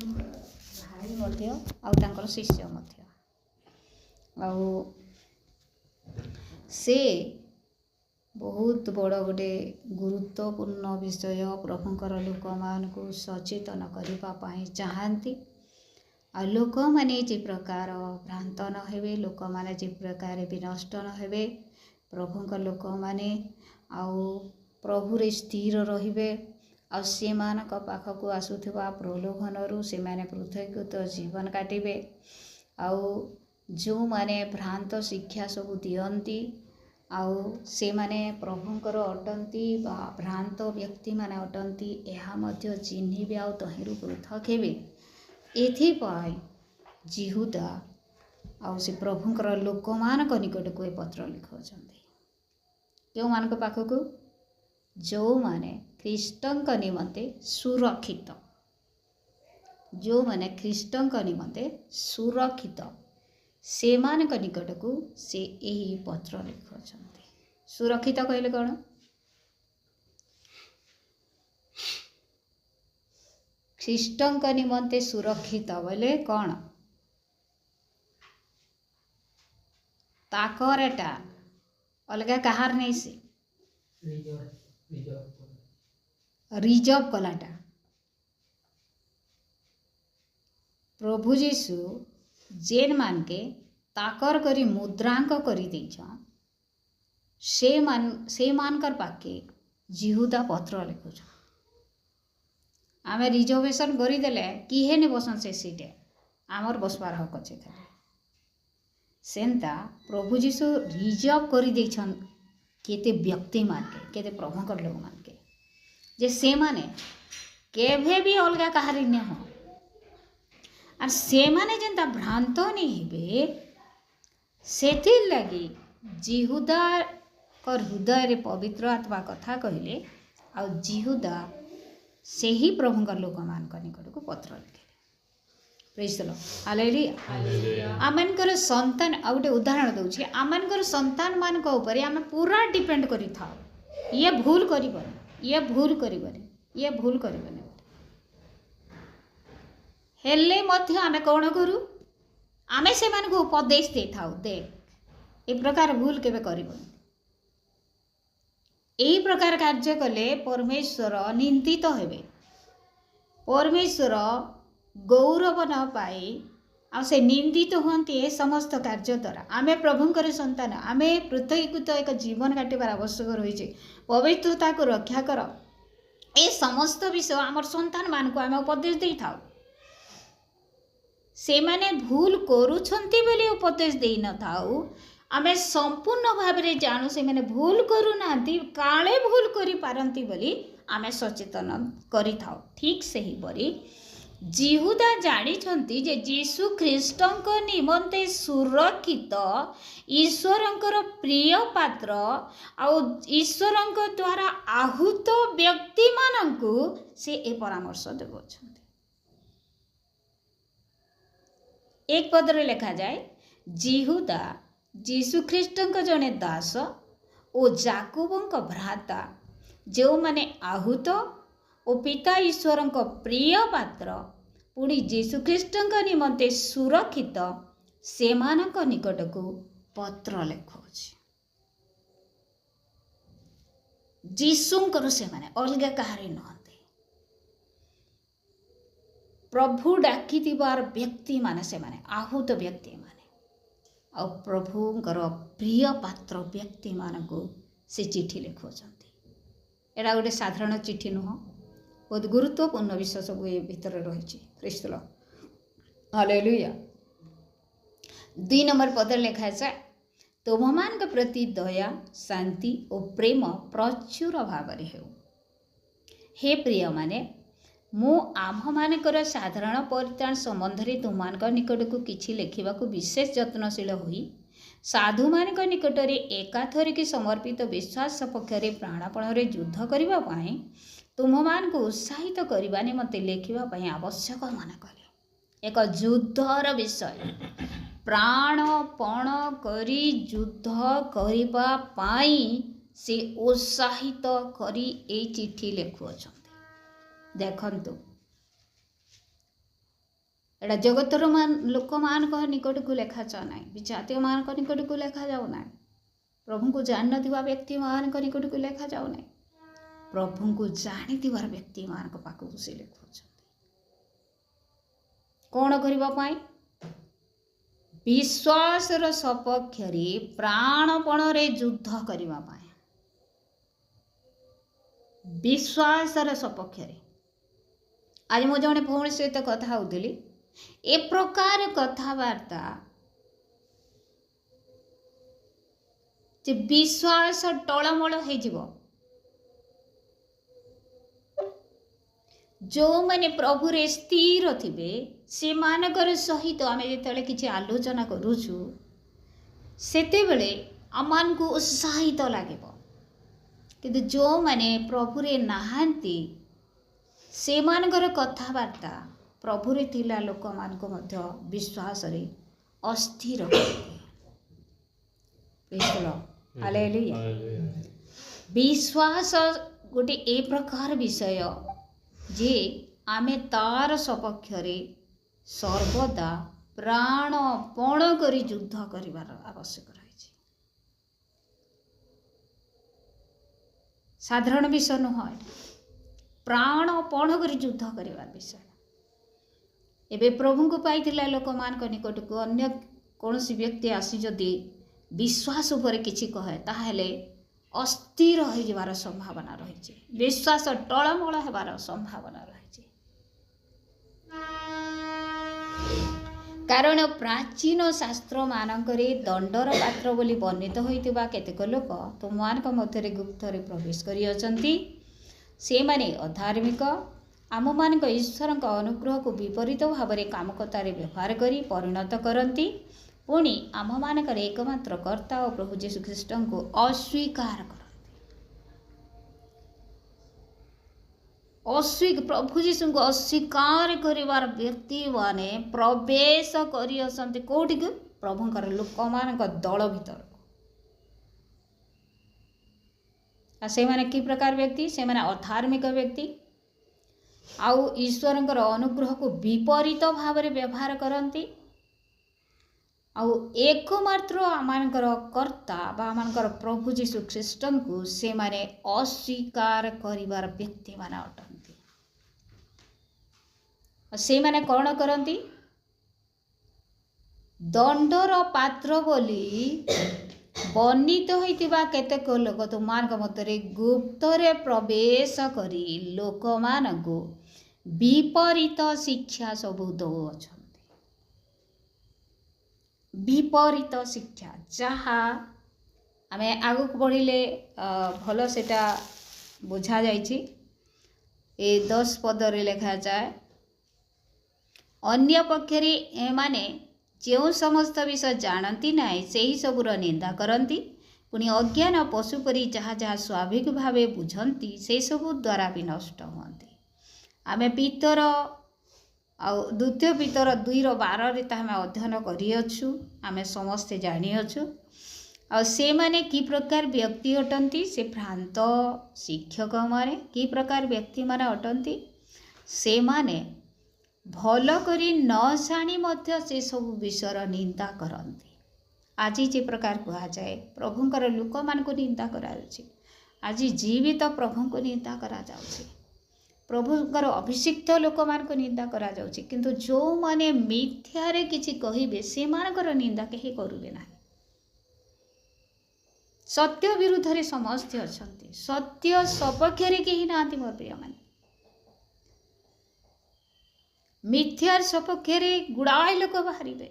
ଭାଇ ମଧ୍ୟ ଆଉ ତାଙ୍କର ଶିଷ୍ୟ ମଧ୍ୟ। ଆଉ ସେ ବହୁତ ବଡ଼ ଗୋଟେ ଗୁରୁତ୍ୱପୂର୍ଣ୍ଣ ବିଷୟ ପ୍ରଭୁଙ୍କର ଲୋକମାନଙ୍କୁ ସଚେତନ କରିବା ପାଇଁ ଚାହାନ୍ତି। ଆଉ ଲୋକମାନେ ଯେ ପ୍ରକାର ଭ୍ରାନ୍ତ ନ ହେବେ, ଲୋକମାନେ ଯେ ପ୍ରକାର ବିନଷ୍ଟ ନ ହେବେ, ପ୍ରଭୁଙ୍କ ଲୋକମାନେ ଆଉ ପ୍ରଭୁରେ ସ୍ଥିର ରହିବେ। ଆଉ ସେମାନଙ୍କ ପାଖକୁ ଆସୁଥିବା ପ୍ରଲୋଭନରୁ ସେମାନେ ପୃଥକୀକୃତ ଜୀବନ କାଟିବେ। ଆଉ ଯେଉଁମାନେ ଭ୍ରାନ୍ତ ଶିକ୍ଷା ସବୁ ଦିଅନ୍ତି ଆଉ ସେମାନେ ପ୍ରଭୁଙ୍କର ଅଟନ୍ତି ବା ଭ୍ରାନ୍ତ ବ୍ୟକ୍ତିମାନେ ଅଟନ୍ତି, ଏହା ମଧ୍ୟ ଚିହ୍ନିବେ ଆଉ ତହିଁରୁ ପୃଥକ ହେବେ। ଏଥିପାଇଁ ଜିହୁଦା ଆଉ ସେ ପ୍ରଭୁଙ୍କର ଲୋକମାନଙ୍କ ନିକଟକୁ ଏ ପତ୍ର ଲେଖୁଛନ୍ତି। କେଉଁମାନଙ୍କ ପାଖକୁ? ଯେଉଁମାନେ ଖ୍ରୀଷ୍ଟଙ୍କ ନିମନ୍ତେ ସୁରକ୍ଷିତ, ଯେଉଁମାନେ ଖ୍ରୀଷ୍ଟଙ୍କ ନିମନ୍ତେ ସୁରକ୍ଷିତ, ସେମାନଙ୍କ ନିକଟକୁ ସେ ଏହି ପତ୍ର ଲେଖୁଛନ୍ତି। ସୁରକ୍ଷିତ କହିଲେ କ'ଣ? ଖ୍ରୀଷ୍ଟଙ୍କ ନିମନ୍ତେ ସୁରକ୍ଷିତ ବୋଲେ କ'ଣ? ତାକର ଏଟା ଅଲଗା କାହାର ନେଇ ସେ ରିଜର୍ଭ କଲାଟା। ପ୍ରଭୁ ଯୀଶୁ ଯେନ୍ ମାନକେ ତାକର କରି ମୁଦ୍ରାଙ୍କ କରି ଦେଇଛନ୍, ସେମାନଙ୍କର ପାଖେ ଜିହୁଦା ପତ୍ର ଲେଖୁଛନ୍। ଆମେ ରିଜର୍ଭେସନ୍ କରିଦେଲେ କିଏ ନି ବସନ୍ ସେ ସିଟେ, ଆମର ବସବାର ହକ ଅଛି। ସେନ୍ତା ପ୍ରଭୁ ଯୀଶୁ ରିଜର୍ଭ କରି ଦେଇଛନ୍ କେତେ ବ୍ୟକ୍ତିମାନକେ, କେତେ ପ୍ରଭୁଙ୍କର ଲୋକମାନକେ, ଯେ ସେମାନେ କେଭେ ବି ଅଲଗା କାହାରି ନ ହନ୍। ଆର୍ ସେମାନେ ଯେନ୍ତା ଭ୍ରାନ୍ତ ନି ହେବେ, ସେଥିର୍ ଲାଗି ଜିହୁଦାଙ୍କର ହୃଦୟରେ ପବିତ୍ର ଆତ୍ମା କଥା କହିଲେ। ଆଉ ଜିହୁଦା ସେହି ପ୍ରଭୁଙ୍କର ଲୋକମାନଙ୍କ ନିକଟକୁ ପତ୍ର ଲେଖିଲେ। ପ୍ରେଜ୍ ଦ ଲର୍ଡ, ହାଲେଲୁୟା। ଆମମାନଙ୍କର ସନ୍ତାନ, ଆଉ ଗୋଟେ ଉଦାହରଣ ଦେଉଛି, ଆମମାନଙ୍କର ସନ୍ତାନମାନଙ୍କ ଉପରେ ଆମେ ପୁରା ଡିପେଣ୍ଡ କରିଥାଉ। ଇଏ ଭୁଲ କରିବନି, ଇଏ ଭୁଲ କରିବନି, ଇଏ ଭୁଲ କରିବନି। ହେଲେ ମଧ୍ୟ ଆମେ କ'ଣ କରୁ? ଆମେ ସେମାନଙ୍କୁ ଉପଦେଶ ଦେଇଥାଉ, ଦେଖ ଏ ପ୍ରକାର ଭୁଲ କେବେ କରିବନି। ଏହି ପ୍ରକାର କାର୍ଯ୍ୟ କଲେ ପରମେଶ୍ୱର ନିନ୍ଦିତ ହେବେ। ପରମେଶ୍ୱର ଗୌରବ ନ ପାଇ ଆଉ ସେ ନିନ୍ଦିତ ହୁଅନ୍ତି ଏ ସମସ୍ତ କାର୍ଯ୍ୟ ଦ୍ୱାରା। ଆମେ ପ୍ରଭୁଙ୍କର ସନ୍ତାନ, ଆମେ ପୃଥକୀକୃତ ଏକ ଜୀବନ କାଟିବାର ଆବଶ୍ୟକ ରହିଛି। ପବିତ୍ରତାକୁ ରକ୍ଷା କର, ଏ ସମସ୍ତ ବିଷୟ ଆମର ସନ୍ତାନମାନଙ୍କୁ ଆମେ ଉପଦେଶ ଦେଇଥାଉ। ସେମାନେ ଭୁଲ କରୁଛନ୍ତି ବୋଲି ଉପଦେଶ ଦେଇନଥାଉ, ଆମେ ସମ୍ପୂର୍ଣ୍ଣ ଭାବରେ ଜାଣୁ ସେମାନେ ଭୁଲ କରୁନାହାନ୍ତି, କାଳେ ଭୁଲ କରିପାରନ୍ତି ବୋଲି ଆମେ ସଚେତନ କରିଥାଉ। ଠିକ୍ ସେହିପରି ଜିହୁଦା ଜାଣିଛନ୍ତି ଯେ ଯୀଶୁ ଖ୍ରୀଷ୍ଟଙ୍କ ନିମନ୍ତେ ସୁରକ୍ଷିତ, ଈଶ୍ୱରଙ୍କର ପ୍ରିୟ ପାତ୍ର ଆଉ ଈଶ୍ୱରଙ୍କ ଦ୍ୱାରା ଆହୁତ ବ୍ୟକ୍ତିମାନଙ୍କୁ ସେ ଏ ପରାମର୍ଶ ଦେଉଛନ୍ତି। ଏକ ପଦରେ ଲେଖାଯାଏ, ଜିହୁଦା ଯୀଶୁଖ୍ରୀଷ୍ଟଙ୍କ ଜଣେ ଦାସ ଓ ଯାକୋବଙ୍କ ଭ୍ରାତା, ଯେଉଁମାନେ ଆହୁତ ଓ ପିତା ଈଶ୍ୱରଙ୍କ ପ୍ରିୟ ପାତ୍ର, ପୁଣି ଯୀଶୁଖ୍ରୀଷ୍ଟଙ୍କ ନିମନ୍ତେ ସୁରକ୍ଷିତ, ସେମାନଙ୍କ ନିକଟକୁ ପତ୍ର ଲେଖୁଅଛି। ଯୀଶୁଙ୍କର ସେମାନେ ଅଲଗା କାହାରି ନୁହନ୍ତି। ପ୍ରଭୁ ଡାକିଥିବାର ବ୍ୟକ୍ତିମାନେ ସେମାନେ ଆହୁତ ବ୍ୟକ୍ତିମାନେ, ଆଉ ପ୍ରଭୁଙ୍କର ପ୍ରିୟ ପାତ୍ର ବ୍ୟକ୍ତିମାନଙ୍କୁ ସେ ଚିଠି ଲେଖୁଅଛନ୍ତି। ଏଇଟା ଗୋଟେ ସାଧାରଣ ଚିଠି ନୁହଁ, ବହୁତ ଗୁରୁତ୍ୱପୂର୍ଣ୍ଣ ବିଷୟ ସବୁ ଏ ଭିତରେ ରହିଛି। ପ୍ରେଜ୍ ଦ ଲର୍ଡ, ହାଲେଲୁୟା। 2 ନମ୍ବର ପଦରେ ଲେଖାଯାଏ, ତୁମମାନଙ୍କ ପ୍ରତି ଦୟା, ଶାନ୍ତି ଓ ପ୍ରେମ ପ୍ରଚୁର ଭାବରେ ହେଉ। ହେ ପ୍ରିୟମାନେ, ମୁଁ ଆମ୍ଭମାନଙ୍କର ସାଧାରଣ ପରିତ୍ରାଣ ସମ୍ବନ୍ଧରେ ତୁମମାନଙ୍କ ନିକଟକୁ କିଛି ଲେଖିବାକୁ ବିଶେଷ ଯତ୍ନଶୀଳ ହୋଇ ସାଧୁମାନଙ୍କ ନିକଟରେ ଏକାଥରିକି ସମର୍ପିତ ବିଶ୍ୱାସ ସପକ୍ଷରେ ପ୍ରାଣପଣରେ ଯୁଦ୍ଧ କରିବା ପାଇଁ ତୁମମାନଙ୍କୁ ଉତ୍ସାହିତ କରିବା ନିମନ୍ତେ ଲେଖିବା ପାଇଁ ଆବଶ୍ୟକ ମନେ କଲେ। ଏକ ଯୁଦ୍ଧର ବିଷୟ, ପ୍ରାଣପଣ କରି ଯୁଦ୍ଧ କରିବା ପାଇଁ ସେ ଉତ୍ସାହିତ କରି ଏଇ ଚିଠି ଲେଖୁଅଛନ୍ତି। ଦେଖନ୍ତୁ, एटा जगतर लोक मान निकट को लेखा जा ना विजातीय मान निकट को लेखा जाऊ ना प्रभु को जान व्यक्ति मान निकट को लेखा जाऊ ना प्रभु को जानी व्यक्ति मान पाखक से लिखुं कौन करने विश्वासर सपक्ष प्राणपण युद्ध करने विश्वासर सपक्ष आज मु जड़े भौणी सहित कथा होती ए प्रकार कथबार्ता जे विश्वास टलमल हो जो मैंने प्रभु रे स्थिर थे से मानकर सहित आम जो किसी आलोचना करुचु सेते बेले आमान को उत्साहित लगे किंतु जो मैंने प्रभु रे नहांती से मानकर कथबार्ता प्रभु रे थिला लोक मान को मध्य विश्वास रे अस्थिर हालेलुया विश्वास गोटे ए प्रकार विषय जे आमे तार सपक्ष सर्वदा प्राणपण करी युद्ध करिवार आवश्यक रही साधारण विषय नुह प्राणपण करी युद्ध करिवार विषय एबे प्रभु को पाइथिला लोक मान निकट को अन्य कौन व्यक्ति आसी जदि विश्वास उपर किछि कहे ताहेले अस्थिर हो जावार संभावना रही विश्वास टलमल होबार संभावना रही कारण प्राचीन शास्त्र मानकरे दंडर पात्र बोली वर्णित होइतिबा केतेक लोक तुमମାନଙ୍କ मध्यरे गुप्तरे प्रवेश करि अछंती से माने अधार्मिक आम मानक ईश्वर अनुग्रह को विपरीत भाव में कामकतार व्यवहार करी परिणत करती पुणी आम मानकर एकमात्र कर्ता और प्रभु जीशु ख्रीष्ट को अस्वीकार करती प्रभु जीशु को अस्वीकार करिवार व्यक्ति माने प्रवेश करी कौटी को प्रभुंकर लोक मान दल भीतर से माने कि प्रकार व्यक्ति से माने अधार्मिक व्यक्ति आउ ईश्वर अनुग्रह को विपरीत भाव में व्यवहार करती आउ एकमात्र आमानकर कर्ता बा आमानकर प्रभु जीशु ख्रीष्ट को से माने अस्वीकार करिवार व्यक्ति माने अटंती से माने कौन करती दंडर पात्र बोली वर्णित होइतिबा केतेक लोक तुमମାନଙ୍କ मध्य गुप्तरे प्रवेश करी लोक मानकु विपरीत शिक्षा सबू दौरान विपरीत शिक्षा जहाँ आम आग को बढ़िले भल सेटा बुझा जाइछि 10 पदरे लिखा जाए अन्य पक्षरे एमाने जो समस्त विषय जानती नाई से ही सबूर निंदा करती पुणी अज्ञान पशु परी जहाँ जहाँ स्वाभाविक भाव बुझती से सबू द्वारा भी नष्ट हुअन्ति आमे पितर आ द्वितीय पितर 2:12 ताहा अध्ययन करिअछु आमे समस्ते जानिअछु आ से माने कि प्रकार व्यक्ति अटंती से भ्रांत शिक्षक माने कि प्रकार व्यक्ति माने अटंती से माने भल करी न जानी मध्य से सब विषयर निंदा करती आज जे प्रकार कह जाए प्रभुंकर लोक मान को निंदा करा आज जीवित प्रभु को निंदा करा जाउछि प्रभुंकर अभिषिक्त लोक मान को निंदा करा जाउछि किंतु जो माने मिथ्यारे किछि कहिबे से मानकर निंदा केही करुबे ना सत्य विरुद्ध रे समस्त अछंती सत्य सपक्ष रे केही नांती मोर प्रिय माने मिथ्यार सपक्ष रे गुड़ाए लोक बाहरिबे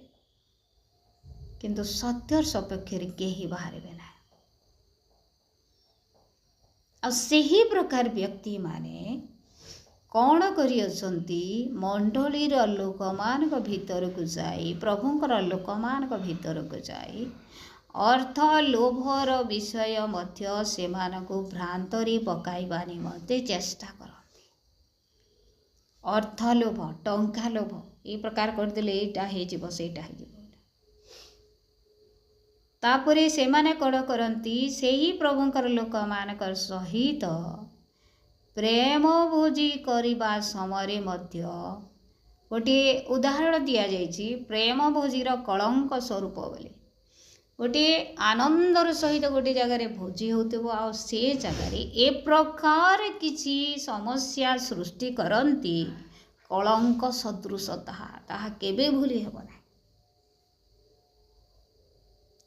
किंतु सत्यर सपक्ष रे केही बाहरिबे ना आ सेही प्रकार व्यक्ति माने कौन करियछंती मंडलीर लोक मानक भीतर को जाई प्रभुंकर लोक मानक भीतर को जाई अर्थ लोभर विषय मध्य से मानको भ्रांतरी पकाइबा निमंते चेष्टा करती अर्थ लोभ टंका लोभ ये प्रकार करदेले एटा हे जीव सेटा हे जीव तापरे से माने कड़ करती से ही प्रभुंकर लोक मानकर सहित प्रेम भोजी करिबा समय मध्य गोटे उदाहरण दि जाइए प्रेम भोजीर कलंक स्वरूप बोली गोटे आनंदर सहित गोटे जगार भोजी होतिबो आ से जगार ए प्रकार किसी समस्या सृष्टि करती कलंक सदृश ताहा केबे भूली हेब ना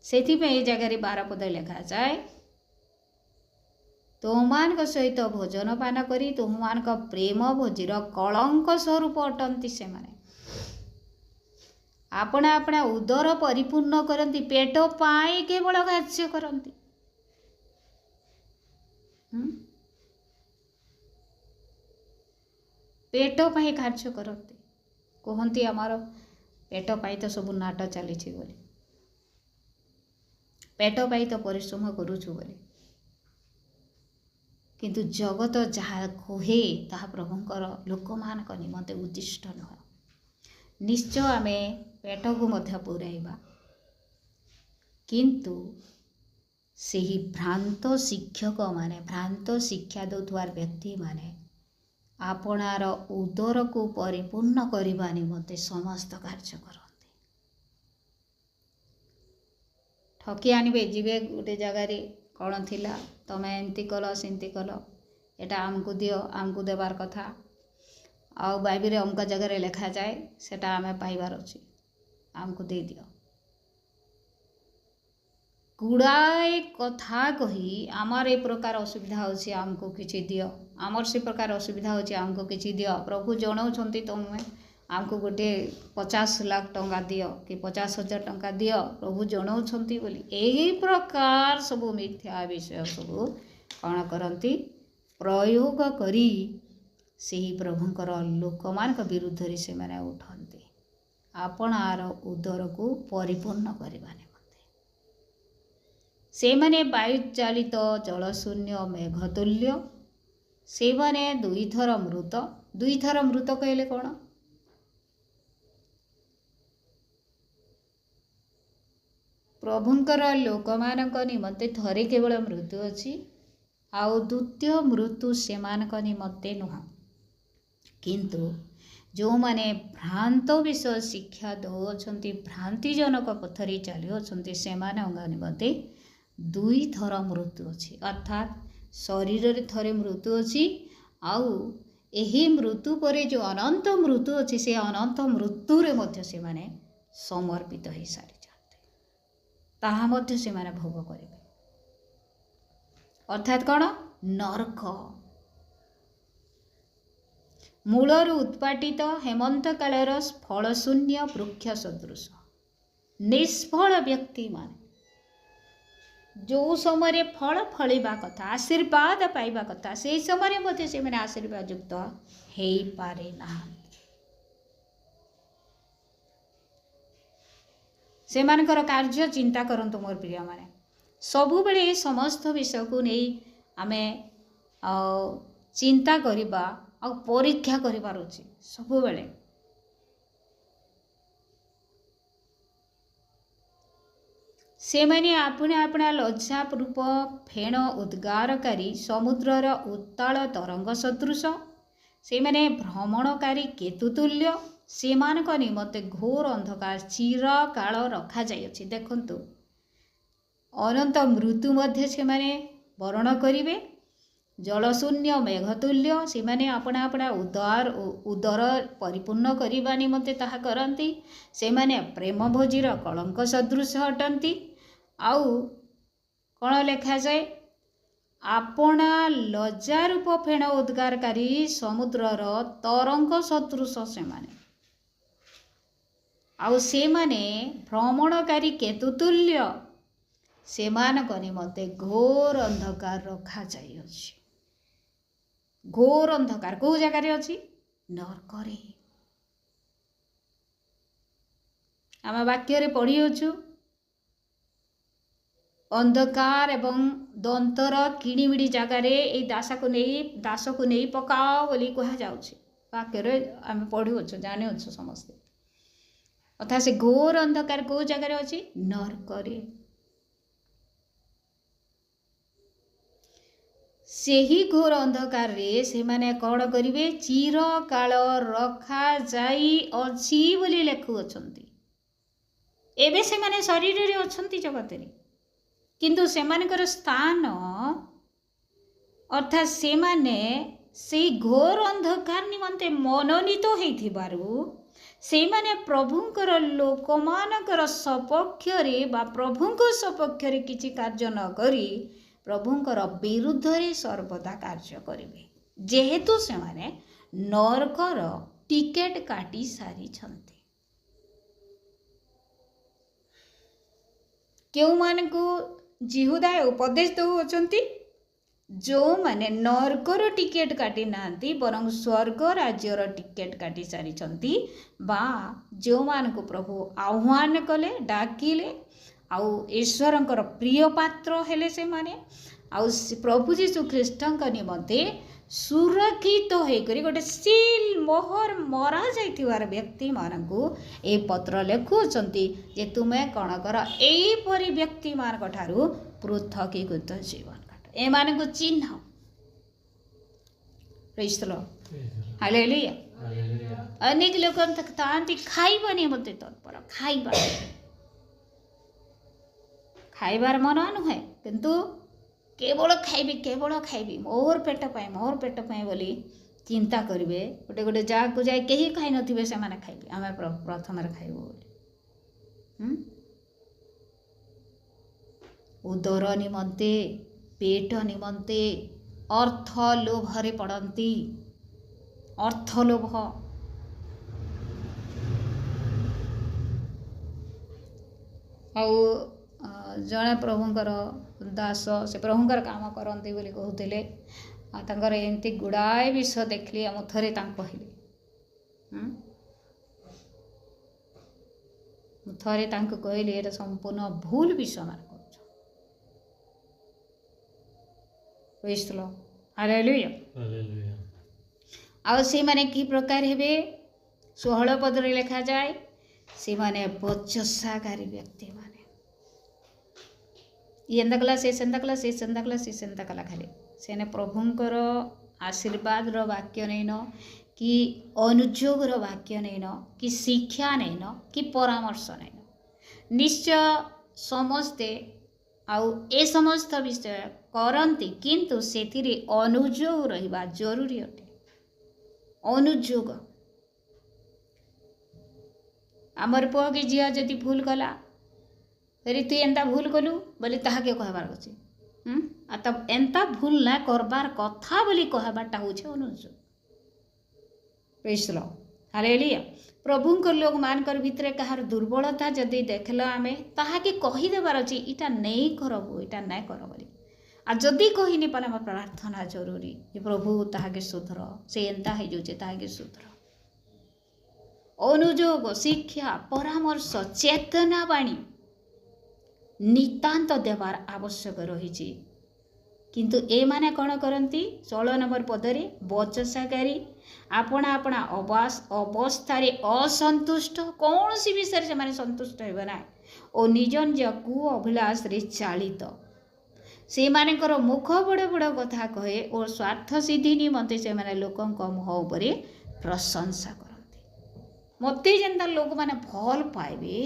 से जगार 12 पद लिखा जाए तुमान सहित भोजन पान करी तुमान प्रेम भोजीर कलंक स्वरूप अटंती से माने आपना आपना उदर परिपूर्ण करती पेट पाए केवल कार्य करती पेट पाई कार्य करती कहती आमर पेट पाई तो सब नाट चली बोली पेट पाई तो परिश्रम करुचु बोली किंतु जगत जहाँ कहे ताहा प्रभुंकर लोक मान निमंते उद्दिष्ट नुह निश्चय आम पेट को मध्य पुराइबा किंतु सेही भ्रांत शिक्षक माने भ्रांत शिक्षा दौथुआर व्यक्ति माने आपणार उदर को परिपूर्ण करने निमंते समस्त कार्य करते ठकी आनबे जीवे गोटे जगार कौन थिला तमें एमती कल सेमती कल एटा आमको दियो आमको देवार कथा आउ बाइबल अमुक जगह लिखा जाए सेटा आमे पाइबार अछि आमको दे दियो गुड़ाए कथा कही आमर ए प्रकार असुविधा होछि आमको किछि दियो आमर से प्रकार असुविधा होछि आमको किछि दियो प्रभु जणाउछंती तमे आमको गोटे 50 लाख टंका दियो कि 50,000 टंका दियो प्रभु जणाउछंती बोली एही प्रकार सब मिथ्या विषय सब कौन करती प्रयोग करी सेही प्रभुंकर लोकमान विरुद्ध से मैंने उठती आपणार उदर को परिपूर्ण करने निमंते से माने वायु चालित जलशून्य मेघतुल्य से माने दुई थर मृत कहले कौन प्रभुंकर लोक मानक निमंते थरे केवल मृत्यु अछि आउ द्वितीय मृत्यु सेमानक निमंते नुह किंतु जो माने भ्रांत विषय शिक्षा दौरान भ्रांतिजनक पथरी चली से निमंते दुई थर मृत्यु अछि अर्थात शरीर रे थरे मृत्यु अछि आउ एही मृत्यु परे जो अनंत मृत्यु अछि से अनंत मृत्यु रे मध्य से माने समर्पित हो सारी ताहा मध्य से माने भोग करेंगे अर्थात कौन नरक मूलर उत्पाटित हेमंत कालर फलशून्य वृक्ष सदृश निष्फल व्यक्ति माने जो समय फल फलिबा कथा आशीर्वाद पाइबा कथा से समय मध्य से माने आशीर्वाद युक्त हो पारे ना से मानकर कार्य चिंता करंतु मोर प्रिय माने सबु बेले समस्त विषय को नहीं आमे चिंता करिबा आ परीक्षा करिबार अछि सबु बेले से माने अपने अपना लज्जा रूप फेण उद्गारकारी समुद्रर उत्ताल तरंग सदृश से माने भ्रमणकारी केतुतुल्य से मानक निमंते घोर अंधकार चिर काल रखा जाइए देखंतु अनंत मृत्यु मध्य से माने वर्ण करिवे जलशून्य मेघतुल्य से माने अपना अपना उदर परिपूर्ण करने निमंते ताहा करती से माने प्रेम भोजीर कलंक सदृश हटंती आउ कौन लिखा जाए आपना लज्जा रूप फेण उद्गारकारी समुद्रर तरंग सदृश से माने आउ से माने भ्रमणकारी केतुतुल्य से मानक निमंते घोर अंधकार रखा जाइए घोर अंधकार को जगार अच्छी नरकरे आम वाक्य पढ़ी अच्छु अंधकार एवं दंतर किणिमिड़ी जगार दास को नहीं पकाओ बोली कह जाउछि वाक्य आम पढ़ी अच्छु जानी अच्छु समस्ते अर्थात से घोर अंधकार को जगार अच्छी नरकरे ସେହି ଘୋର ଅନ୍ଧକାରରେ ସେମାନେ କ'ଣ କରିବେ? ଚିରକାଳ ରଖାଯାଇଅଛି ବୋଲି ଲେଖୁଅଛନ୍ତି। ଏବେ ସେମାନେ ଶରୀରରେ ଅଛନ୍ତି ଜଗତରେ, କିନ୍ତୁ ସେମାନଙ୍କର ସ୍ଥାନ ଅର୍ଥାତ୍ ସେମାନେ ସେଇ ଘୋର ଅନ୍ଧକାର ନିମନ୍ତେ ମନୋନୀତ ହେଇଥିବାରୁ ସେମାନେ ପ୍ରଭୁଙ୍କର ଲୋକମାନଙ୍କର ସପକ୍ଷରେ ବା ପ୍ରଭୁଙ୍କ ସପକ୍ଷରେ କିଛି କାର୍ଯ୍ୟ ନ କରି ପ୍ରଭୁଙ୍କର ବିରୁଦ୍ଧରେ ସର୍ବଦା କାର୍ଯ୍ୟ କରିବେ, ଯେହେତୁ ସେମାନେ ନରକର ଟିକେଟ୍ କାଟି ସାରିଛନ୍ତି। କେଉଁମାନଙ୍କୁ ଜିହୁଦା ଉପଦେଶ ଦେଉଅଛନ୍ତି? ଯେଉଁମାନେ ନରକର ଟିକେଟ୍ କାଟି ନାହାନ୍ତି ବରଂ ସ୍ୱର୍ଗ ରାଜ୍ୟର ଟିକେଟ୍ କାଟି ସାରିଛନ୍ତି, ବା ଯେଉଁମାନଙ୍କୁ ପ୍ରଭୁ ଆହ୍ୱାନ କଲେ, ଡାକିଲେ, ଆଉ ଈଶ୍ୱରଙ୍କର ପ୍ରିୟ ପାତ୍ର ହେଲେ ସେମାନେ, ଆଉ ପ୍ରଭୁ ଯୀଶୁ ଖ୍ରୀଷ୍ଟଙ୍କ ନିମନ୍ତେ ସୁରକ୍ଷିତ ହେଇକରି ଗୋଟେ ସିଲ୍ ମୋହର ମରା ଯାଇଥିବାର ବ୍ୟକ୍ତିମାନଙ୍କୁ ଏ ପତ୍ର ଲେଖୁଅଛନ୍ତି ଯେ ତୁମେ କ'ଣ କର? ଏହିପରି ବ୍ୟକ୍ତିମାନଙ୍କ ଠାରୁ ପୃଥକୀକୃତ ଜୀବନ କାଟ, ଏମାନଙ୍କୁ ଚିହ୍ନ। ପ୍ରେଜ୍ ଦ ଲର୍ଡ, ହାଲେଲୁୟା। ଅନେକ ଲୋକ ଥାଆନ୍ତି ଖାଇବା ନିମନ୍ତେ ତତ୍ପର, ଖାଇବାର ମନ ନୁହେଁ, କିନ୍ତୁ କେବଳ ଖାଇବି ମୋର ପେଟ ପାଇଁ ବୋଲି ଚିନ୍ତା କରିବେ। ଗୋଟେ ଜାଗାକୁ ଯାଇ କେହି ଖାଇନଥିବେ, ସେମାନେ ଖାଇବେ, ଆମେ ପ୍ରଥମରେ ଖାଇବୁ ବୋଲି। ଉଦର ନିମନ୍ତେ, ପେଟ ନିମନ୍ତେ ଅର୍ଥ ଲୋଭରେ ପଡ଼ନ୍ତି। ଅର୍ଥ ଲୋଭ। ଆଉ ଜଣେ ପ୍ରଭୁଙ୍କର ଦାସ, ସେ ପ୍ରଭୁଙ୍କର କାମ କରନ୍ତି ବୋଲି କହୁଥିଲେ। ତାଙ୍କର ଏମିତି ଗୁଡ଼ାଏ ବିଷୟ ଦେଖିଲି। ମୁଁ ଥରେ ତାଙ୍କୁ କହିଲି, ଏଇଟା ସମ୍ପୂର୍ଣ୍ଣ ଭୁଲ ବିଷୟ ମାନେ କରୁଛ। ପ୍ରେଜ୍ ଦ ଲର୍ଡ, ହାଲେଲୁୟା। ଆଉ ସେମାନେ କି ପ୍ରକାର ହେବେ? 16 ପଦରେ ଲେଖାଯାଏ, ସେମାନେ ବଚସାକାରୀ ବ୍ୟକ୍ତିମାନେ। ଏନ୍ତା କଲା, ସେ ସେନ୍ତା କଲା, ଖାଲି ସେନେ ପ୍ରଭୁଙ୍କର ଆଶୀର୍ବାଦର ବାକ୍ୟ ନେଇନ, କି ଅନୁଯୋଗର ବାକ୍ୟ ନେଇନ, କି ଶିକ୍ଷା ନେଇନ, କି ପରାମର୍ଶ ନେଇନ। ନିଶ୍ଚୟ ସମସ୍ତେ ଆଉ ଏ ସମସ୍ତ ବିଷୟ କରନ୍ତି, କିନ୍ତୁ ସେଥିରେ ଅନୁଯୋଗ ରହିବା ଜରୁରୀ ଅଟେ। ଅନୁଯୋଗ। ଆମର ପୁଅ କି ଝିଅ ଯଦି ଭୁଲ କଲା, ଫେରି ତୁଇ ଏନ୍ତା ଭୁଲ କଲୁ ବୋଲି ତାହାକେ କହିବାର ଅଛି। ଏନ୍ତା ଭୁଲ ନା କରବାର କଥା ବୋଲି କହିବାରଟା ହେଉଛି ଅନୁଯୋଗ। ପ୍ରେଜ୍ ଦ ଲର୍ଡ, ହାଲେଲୁୟା। ପ୍ରଭୁଙ୍କ ଲୋକମାନଙ୍କର ଭିତରେ କାହାର ଦୁର୍ବଳତା ଯଦି ଦେଖିଲ, ଆମେ ତାହାକେ କହିଦେବାର ଅଛି, ଇଟା ନେଇ କରବୁ, ଇଟା ନାଇଁ କର ବୋଲି। ଆଉ ଯଦି କହିନି ପାରେ ଆମର ପ୍ରାର୍ଥନା ଜରୁରୀ, ଯେ ପ୍ରଭୁ ତାହାକେ ସୁଧର, ସେ ଏନ୍ତା ହେଇଯାଉଛି, ତାହାକେ ସୁଧର। ଅନୁଯୋଗ, ଶିକ୍ଷା, ପରାମର୍ଶ, ଚେତନାବାଣୀ ନିତାନ୍ତ ଦେବାର ଆବଶ୍ୟକ ରହିଛି। କିନ୍ତୁ ଏମାନେ କ'ଣ କରନ୍ତି? 16 ନମ୍ବର ପଦରେ ବଚସାକାରୀ, ଆପଣା ଅବସ୍ଥାରେ ଅସନ୍ତୁଷ୍ଟ, କୌଣସି ବିଷୟରେ ସେମାନେ ସନ୍ତୁଷ୍ଟ ହେବେ ନାହିଁ, ଓ ନିଜ କୁ ଅଭିଳାଷରେ ଚାଳିତ। ସେମାନଙ୍କର ମୁଖ ବଡ଼ ବଡ଼ କଥା କହେ ଓ ସ୍ୱାର୍ଥ ସିଦ୍ଧି ନିମନ୍ତେ ସେମାନେ ଲୋକଙ୍କ ମୁହଁ ଉପରେ ପ୍ରଶଂସା କରନ୍ତି। ମୋତେ ଯେନ୍ତା ଲୋକମାନେ ଭଲ ପାଇବେ,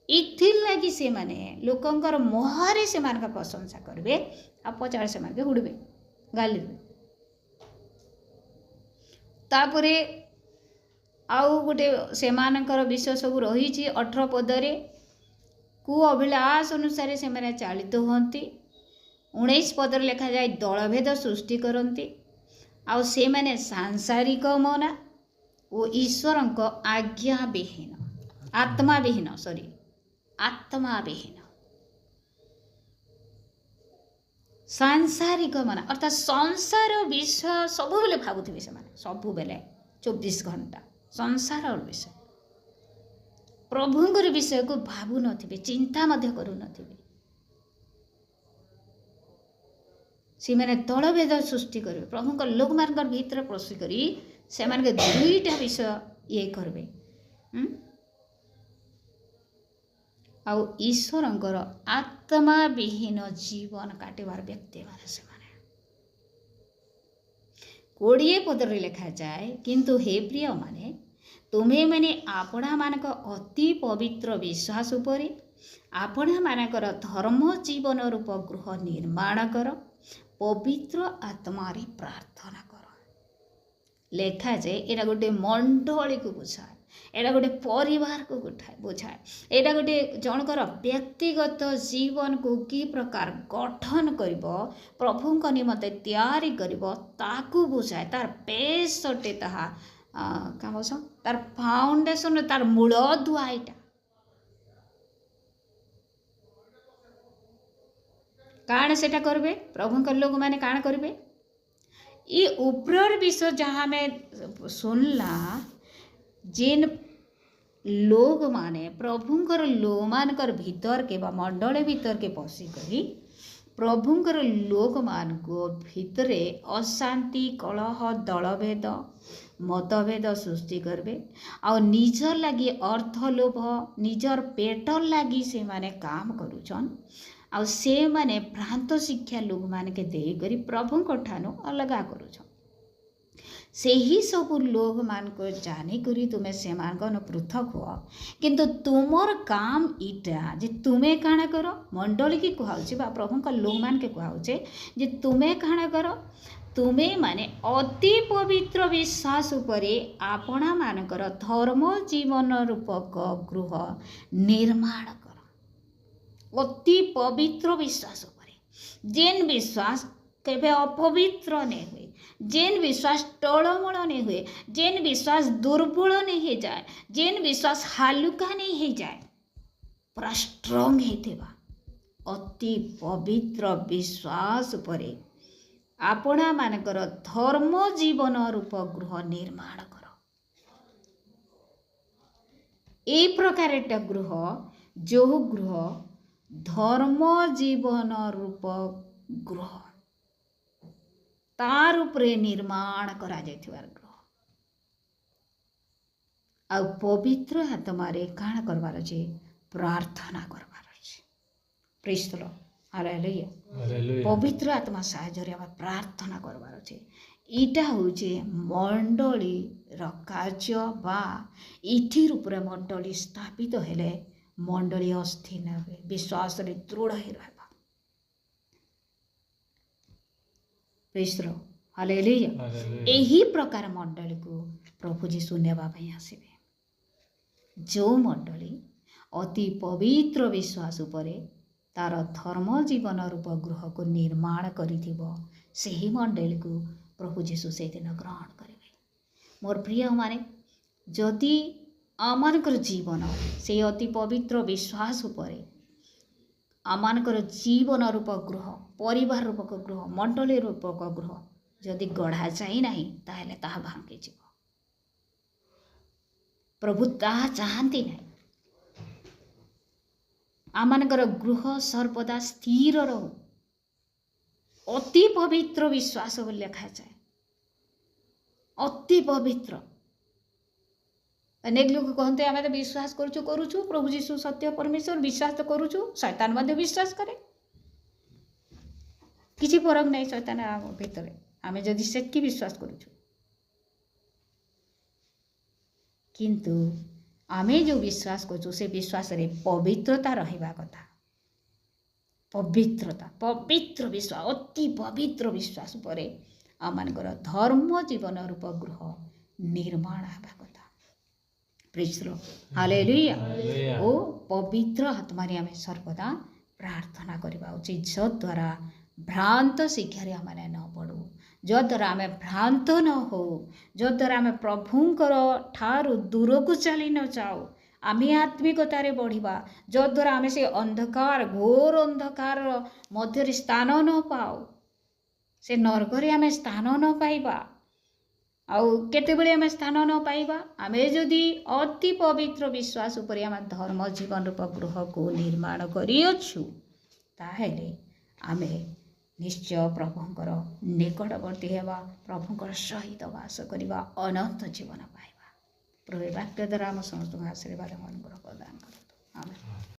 ଏଥିର୍ଲାଗି ସେମାନେ ଲୋକଙ୍କର ମୁହଁରେ ସେମାନଙ୍କ ପ୍ରଶଂସା କରିବେ, ଆଉ ପଛଆଡ଼େ ସେମାନଙ୍କୁ ହୁଡ଼ିବେ, ଗାଲି ଦେବେ। ତାପରେ ଆଉ ଗୋଟେ ସେମାନଙ୍କର ବିଷୟ ସବୁ ରହିଛି 18 ପଦରେ, କୁ ଅଭିଳାଷ ଅନୁସାରେ ସେମାନେ ଚାଳିତ ହୁଅନ୍ତି। 19 ପଦରେ ଲେଖାଯାଏ, ଦଳଭେଦ ସୃଷ୍ଟି କରନ୍ତି। ଆଉ ସେମାନେ ସାଂସାରିକ ମନା ଓ ଈଶ୍ୱରଙ୍କ ଆତ୍ମାବିହୀନ, ସାଂସାରିକ ମନା ଅର୍ଥାତ୍ ସଂସାର ବିଷୟ ସବୁବେଳେ ଭାବୁଥିବେ ସେମାନେ, ସବୁବେଳେ 24 ଘଣ୍ଟା ସଂସାର ବିଷୟ, ପ୍ରଭୁଙ୍କର ବିଷୟକୁ ଭାବୁନଥିବେ, ଚିନ୍ତା ମଧ୍ୟ କରୁନଥିବେ। ସେମାନେ ଦଳଭେଦ ସୃଷ୍ଟି କରିବେ, ପ୍ରଭୁଙ୍କ ଲୋକମାନଙ୍କର ଭିତରେ ପ୍ରବେଶ କରି ସେମାନଙ୍କ ଦୁଇଟା ବିଷୟ କରିବେ, ଆଉ ଈଶ୍ୱରଙ୍କର ଆତ୍ମାବିହୀନ ଜୀବନ କାଟିବାର ବ୍ୟକ୍ତିମାନେ ସେମାନେ। 20 पदरे लिखा जाए किंतु हे प्रिय माने तुम्हें मैंने आपणा मानक अति पवित्र विश्वास उपरे आपणा मानकर धर्म जीवन रूप गृह निर्माण कर पवित्र आत्मारे प्रार्थना कर। लेखा जाए एटा गोटे मंडली को बुझाए, एटा गोटे परिवार को बुझाए, एटा गोटे जनकर व्यक्तिगत जीवन को कि प्रकार गठन करिब प्रभुଙ୍କ निमंते तैयारी करिब ताकू बुझाए। तार बेस अटे ताहा क्या बोस तार फाउंडेशन तार मूल दुआ एटा काण सेटा करबे प्रभुଙ୍କ लोक माने काण करबे ये उपरर विषय जहाँ में सुनला जेन लोग माने प्रभुंकर लोग मानकर भीतर के बा मंडल भीतर के पशी करी प्रभुंकर लोक मान को भितरे अशांति कलह दलभेद मतभेद सृष्टि करबे आ निजर लगी अर्थ लोभ निजर पेटर लगी से माने काम करुछन आ से माने भ्रांत शिक्षा लोग मान के दे करी प्रभुंक ठानु अलगा करुछन। से ही सब लोग मान को जानी करी तुम्हें से मानकन पृथक हुआ किंतु तुमर काम इटा जे तुम्हें काना करो मंडली की कहउछि बा प्रभुंक लोग मान के कहउछि जे तुम्हें काना करो तुम्हें माने अति पवित्र विश्वास उपरे आपणा मानकर धर्म जीवन रूपक गृह निर्माण कर। अति पवित्र विश्वास उपरे जेन विश्वास केबे अपवित्र नहीं हुए, जेन विश्वास टोलमोल नहीं हुए, जेन विश्वास दुर्बल नहीं हो जाए, जेन विश्वास हालुका नहीं हो जाए, पूरा स्ट्रॉन्ग हेथिबा अति पवित्र विश्वास उपरे आपणा मानकर धर्म जीवन रूप गृह निर्माण कर। ए प्रकार एक गृह जो गृह धर्म जीवन रूप गृह तार उपरे निर्माण करा जायथिबार गृह आ पवित्र आत्मारे काण करबार अछि प्रार्थना करबार अछि। Praise the lord, hallelujah. पवित्र आत्मा साहाय्य आम प्रार्थना करबार अछि। इटा होचे मंडली कार्य बा इथि रूपरे मंडली स्थापित हेले मंडली अस्थिर न हुए विश्वास रे दृढ़ ही रहबा। Praise the lord, hallelujah. एही प्रकार मंडली को प्रभु जीशु नेबा पई आसीबे। जो मंडली अति पवित्र विश्वास उपरे तार धर्म जीवन रूप गृह को निर्माण करिथिबो सेही मंडली को प्रभु जीशु से दिन ग्रहण करेंगे। मोर प्रिय माने जदि आमानकर जीवन से अति पवित्र विश्वास उपरे आमानकर जीवन रूप गृह परिवार रूपक गृह मंडली रूपक गृह जदि गढ़ा जाए नहीं ताहले ताहा भांगी जीव। प्रभु ताहा चाहती नहीं आमानकर गृह सर्वदा स्थिर रहू। अति पवित्र विश्वास बोली लिखा जाए, अति पवित्र। अनेक लोग कहते आम तो विश्वास करुचु प्रभु जीशु सत्य परमेश्वर विश्वास तो करुचु शैतान मध्य विश्वास करे किसी फरक नहीं शैतान भीतर आम जदि सेटकी विश्वास करुचु किंतु आमे जो विश्वास करुचु से विश्वास रे पवित्रता रहिबा कथा। पवित्रता पवित्र विश्वास अति पवित्र विश्वास उपरे आमानकर धर्म जीवन रूप गृह निर्माण हेबा कथा। Praise the lord, hallelujah. ओ पवित्र आत्मारे आमे सर्वदा प्रार्थना करबा उचित जद्वारा भ्रांत शिक्षारे आमे न पड़ू, जद्वारा आमे भ्रांत न हो, जद्वारा आमे प्रभुंकर ठारू दूर को चली न जाऊ, आमे आत्मिकतारे बढ़िबा जद्वारा आमे से अंधकार घोर अंधकार मध्य स्थान न पाऊ, से नरकरे आमे स्थान न पाइबा। आउ केतेबेले आमे स्थान न पाइबा आमे जदि अति पवित्र विश्वास उपरे आम धर्म जीवन रूप गृह को निर्माण करिअछु ताहेले आमे निश्चय प्रभुंकर निकटवर्ती हेबा, प्रभुंकर सहित वास करिबा, अनंत जीवन पाइबा। प्रभु वाक्य द्वारा आम समस्त आशीर्वाद अनुग्रह प्रदान करतु। आमेन।